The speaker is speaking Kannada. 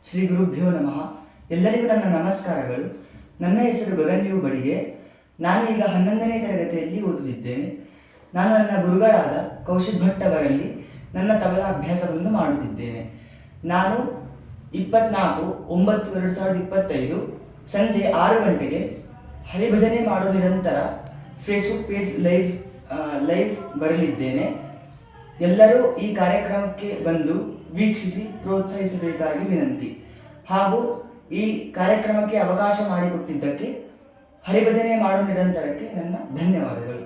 ಶ್ರೀ ಗುರುಭ್ಯೋ ನಮಃ. ಎಲ್ಲರಿಗೂ ನನ್ನ ನಮಸ್ಕಾರಗಳು. ನನ್ನ ಹೆಸರು ಗಗನ್ ಯು ಬಡಿಗೆ. ನಾನು ಈಗ 11ನೇ ತರಗತಿಯಲ್ಲಿ ಓದುತ್ತಿದ್ದೇನೆ. ನಾನು ನನ್ನ ಗುರುಗಳಾದ ಕೌಶಿಕ್ ಭಟ್ ಅವರಲ್ಲಿ ನನ್ನ ತಬಲಾ ಅಭ್ಯಾಸವನ್ನು ಮಾಡುತ್ತಿದ್ದೇನೆ. ನಾನು 24/9/2025 ಸಂಜೆ 6 ಗಂಟೆಗೆ ಹರಿಭಜನೆ ಮಾಡೋ ನಿರಂತರ ಫೇಸ್ಬುಕ್ ಪೇಜ್ ಲೈವ್ ಬರಲಿದ್ದೇನೆ. ಎಲ್ಲರೂ ಈ ಕಾರ್ಯಕ್ರಮಕ್ಕೆ ಬಂದು ವೀಕ್ಷಿಸಿ ಪ್ರೋತ್ಸಾಹಿಸಬೇಕಾಗಿ ವಿನಂತಿ. ಹಾಗೂ ಈ ಕಾರ್ಯಕ್ರಮಕ್ಕೆ ಅವಕಾಶ ಮಾಡಿಕೊಟ್ಟಿದ್ದಕ್ಕೆ ಹರಿಭಜನೆ ಮಾಡೋ ನಿರಂತರಕ್ಕೆ ನನ್ನ ಧನ್ಯವಾದಗಳು.